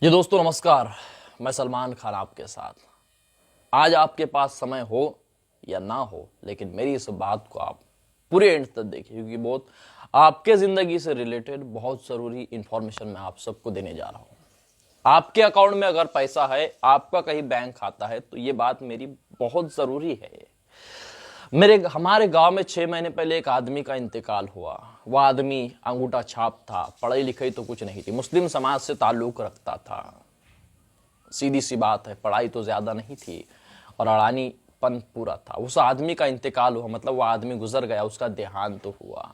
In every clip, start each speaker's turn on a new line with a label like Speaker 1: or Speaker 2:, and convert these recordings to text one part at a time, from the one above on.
Speaker 1: जी दोस्तों नमस्कार। मैं सलमान खान आपके साथ। आज आपके पास समय हो या ना हो, लेकिन मेरी इस बात को आप पूरे एंड तक देखिए, क्योंकि बहुत आपके जिंदगी से रिलेटेड बहुत जरूरी इंफॉर्मेशन मैं आप सबको देने जा रहा हूं। आपके अकाउंट में अगर पैसा है, आपका कहीं बैंक खाता है, तो ये बात मेरी बहुत जरूरी है। हमारे गांव में 6 महीने पहले एक आदमी का इंतकाल हुआ। वह आदमी अंगूठा छाप था, पढ़ाई लिखाई तो कुछ नहीं थी, मुस्लिम समाज से ताल्लुक रखता था। सीधी सी बात है, पढ़ाई तो ज्यादा नहीं थी और अड़ानीपन पूरा था। उस आदमी का इंतकाल हुआ, मतलब वो आदमी गुजर गया, उसका देहांत तो हुआ।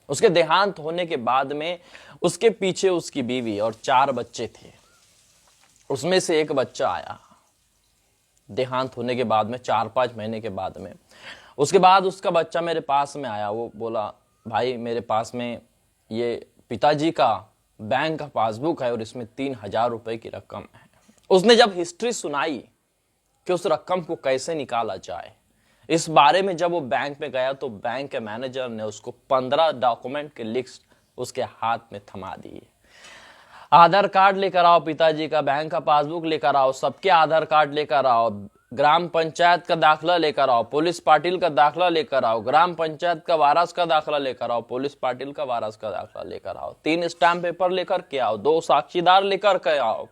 Speaker 1: उसके देहांत होने के बाद में उसके पीछे उसकी बीवी और 4 बच्चे थे। उसमें से एक बच्चा आया देहांत होने के बाद में, 4-5 महीने के बाद में। उसके बाद उसका बच्चा मेरे पास में आया। वो बोला, भाई मेरे पास में ये पिताजी का बैंक का पासबुक है और इसमें 3,000 रुपए की रकम है। उसने जब हिस्ट्री सुनाई कि उस रकम को कैसे निकाला जाए, इस बारे में जब वो बैंक में गया, तो बैंक के मैनेजर ने उसको 15 डॉक्यूमेंट की लिस्ट उसके हाथ में थमा दी। आधार कार्ड लेकर आओ, पिताजी का बैंक का पासबुक लेकर आओ, सबके आधार कार्ड लेकर आओ, ग्राम पंचायत का दाखला लेकर आओ, पुलिस पाटिल का दाखला लेकर आओ, ग्राम पंचायत का वारस का दाखला लेकर आओ, पुलिस पाटिल का वारस का दाखला लेकर आओ, 3 स्टैम्प पेपर लेकर के आओ, 2 साक्षीदार लेकर के आओ,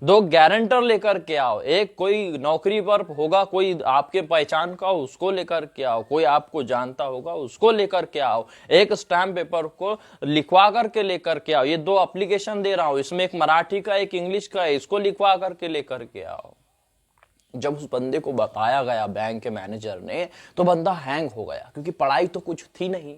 Speaker 1: 2 गारंटर लेकर के आओ, एक कोई नौकरी पर होगा, कोई आपके पहचान का उसको लेकर के आओ, कोई आपको जानता होगा उसको लेकर के आओ, एक स्टैम्प पेपर को लिखवा करके लेकर के आओ, ये 2 एप्लीकेशन दे रहा हूं, इसमें एक मराठी का एक इंग्लिश का है, इसको लिखवा करके लेकर के आओ। जब उस बंदे को बताया गया बैंक के मैनेजर ने, तो बंदा हैंग हो गया, क्योंकि पढ़ाई तो कुछ थी नहीं।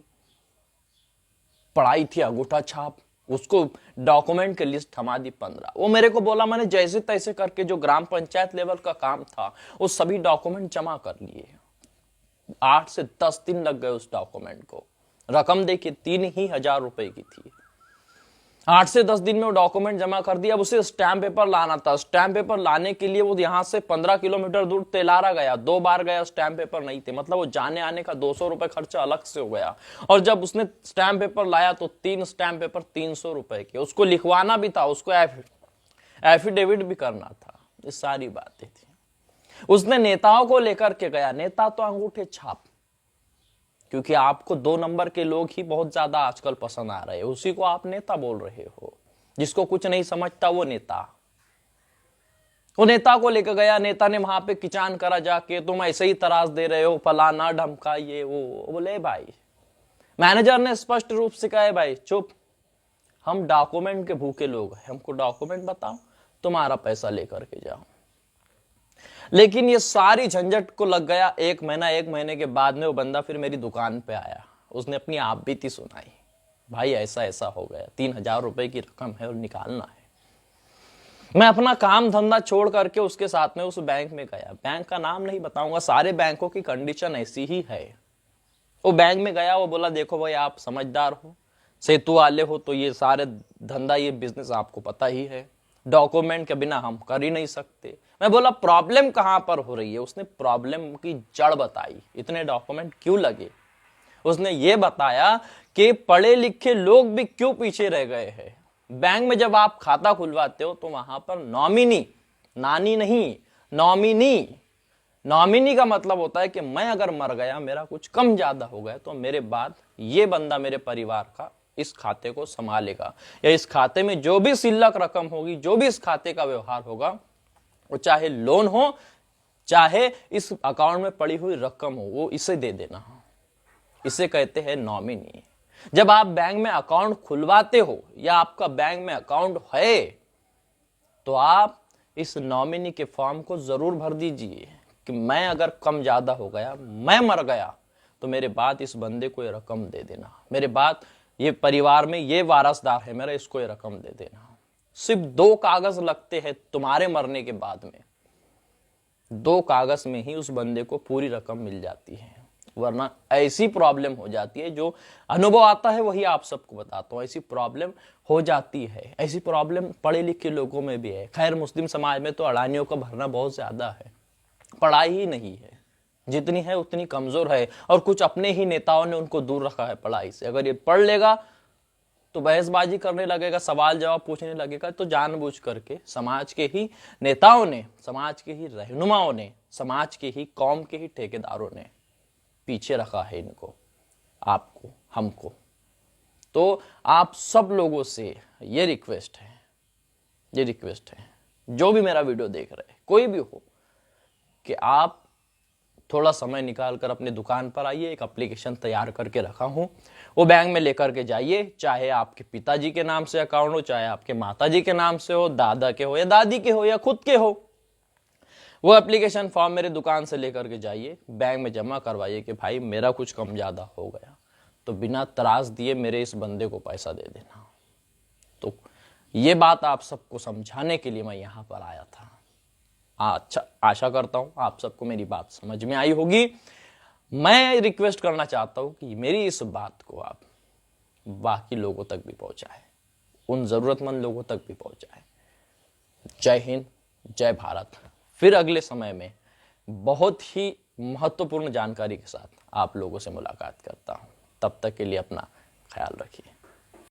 Speaker 1: पढ़ाई थी अंगूठा छाप। उसको डॉक्यूमेंट की लिस्ट थमा दी 15। वो मेरे को बोला, मैंने जैसे तैसे करके जो ग्राम पंचायत लेवल का काम था वो सभी डॉक्यूमेंट जमा कर लिए। 8 से 10 दिन लग गए उस डॉक्यूमेंट को। रकम देखिए 3,000 रुपए की थी। 8 से 10 दिन में वो डॉक्यूमेंट जमा कर दिया। अब उसे स्टैम्प पेपर लाना था। स्टैम्प पेपर लाने के लिए वो यहां से 15 किलोमीटर दूर तेलारा गया। 2 बार गया, स्टैम्प पेपर नहीं थे। मतलब वो जाने आने का 200 रुपए खर्चा अलग से हो गया। और जब उसने स्टैम्प पेपर लाया तो 3 स्टैम्प पेपर 300 रुपए के। उसको लिखवाना भी था, उसको एफिडेविट भी करना था। ये सारी बातें थी। उसने नेताओं को लेकर के गया। नेता तो अंगूठे छाप, क्योंकि आपको 2 नंबर के लोग ही बहुत ज्यादा आजकल पसंद आ रहे हैं, उसी को आप नेता बोल रहे हो। जिसको कुछ नहीं समझता वो नेता। वो नेता को लेकर गया। नेता ने वहां पे किचान करा जाके, तुम ऐसे ही तराश दे रहे हो, फलाना ढमका ये वो। बोले भाई, मैनेजर ने स्पष्ट रूप से कहा, भाई चुप, हम डॉक्यूमेंट के भूखे लोग हैं, हमको डॉक्यूमेंट बताओ, तुम्हारा पैसा लेकर के जाओ। लेकिन ये सारी झंझट को लग गया 1 महीना। 1 महीने के बाद में वो बंदा फिर मेरी दुकान पे आया। उसने अपनी आप बीती सुनाई, भाई ऐसा ऐसा हो गया, 3,000 रुपए की रकम है और निकालना है। मैं अपना काम धंधा छोड़ करके उसके साथ में उस बैंक में गया। बैंक का नाम नहीं बताऊंगा, सारे बैंकों की कंडीशन ऐसी ही है। वो बैंक में गया, वो बोला, देखो भाई आप समझदार हो, सेतु वाले हो, तो ये सारे धंधा, ये बिजनेस आपको पता ही है, डॉक्यूमेंट के बिना हम कर ही नहीं सकते। मैं बोला, प्रॉब्लम कहां पर हो रही है? उसने प्रॉब्लम की जड़ बताई, इतने डॉक्यूमेंट क्यों लगे। उसने ये बताया कि पढ़े लिखे लोग भी क्यों पीछे रह गए हैं। बैंक में जब आप खाता खुलवाते हो तो वहां पर नॉमिनी, नानी नहीं, नॉमिनी, नॉमिनी का मतलब होता है कि मैं अगर मर गया, मेरा कुछ कम ज्यादा हो गया, तो मेरे बाद ये बंदा मेरे परिवार का इस खाते को संभालेगा, या इस खाते में जो भी शिल्लक रकम होगी, जो भी इस खाते का व्यवहार होगा, वो चाहे लोन हो चाहे इस अकाउंट में पड़ी हुई रकम हो, वो इसे दे देना। इसे कहते हैं नॉमिनी। जब आप बैंक में अकाउंट खुलवाते हो या आपका बैंक में अकाउंट है, तो आप इस नॉमिनी के फॉर्म को जरूर भर दीजिए कि मैं अगर कम ज्यादा हो गया, मैं मर गया, तो मेरे बाद इस बंदे को ये रकम दे देना, मेरे बाद ये परिवार में ये वारसदार है मेरा, इसको ये रकम दे देना। सिर्फ 2 कागज लगते हैं तुम्हारे मरने के बाद में। 2 कागज में ही उस बंदे को पूरी रकम मिल जाती है। वरना ऐसी प्रॉब्लम हो जाती है, जो अनुभव आता है वही आप सबको बताता हूं, ऐसी प्रॉब्लम हो जाती है। ऐसी प्रॉब्लम पढ़े लिखे लोगों में भी है। खैर, मुस्लिम समाज में तो अडानियों का भरना बहुत ज्यादा है, पढ़ाई ही नहीं है, जितनी है उतनी कमजोर है, और कुछ अपने ही नेताओं ने उनको दूर रखा है पढ़ाई से। अगर ये पढ़ लेगा तो बहसबाजी करने लगेगा, सवाल जवाब पूछने लगेगा, तो जानबूझ करके समाज के ही नेताओं ने, समाज के ही रहनुमाओं ने, समाज के ही कौम के ही ठेकेदारों ने पीछे रखा है इनको, आपको, हमको। तो आप सब लोगों से ये रिक्वेस्ट है, जो भी मेरा वीडियो देख रहे हैं, कोई भी हो, कि आप थोड़ा समय निकाल कर अपने दुकान पर आइए। एक एप्लीकेशन तैयार करके रखा हूं, वो बैंक में लेकर के जाइए। चाहे आपके पिताजी के नाम से अकाउंट हो, चाहे आपके माताजी के नाम से हो, दादा के हो या दादी के हो या खुद के हो, वो एप्लीकेशन फॉर्म मेरे दुकान से लेकर के जाइए, बैंक में जमा करवाइए कि भाई मेरा कुछ कम ज्यादा हो गया तो बिना त्रास दिए मेरे इस बंदे को पैसा दे देना। तो ये बात आप सबको समझाने के लिए मैं यहां पर आया था। अच्छा, आशा करता हूं आप सबको मेरी बात समझ में आई होगी। मैं रिक्वेस्ट करना चाहता हूं कि मेरी इस बात को आप बाकी लोगों तक भी पहुंचाएं, उन जरूरतमंद लोगों तक भी पहुंचाएं। जय हिंद, जय भारत। फिर अगले समय में बहुत ही महत्वपूर्ण जानकारी के साथ आप लोगों से मुलाकात करता हूं। तब तक के लिए अपना ख्याल रखिए।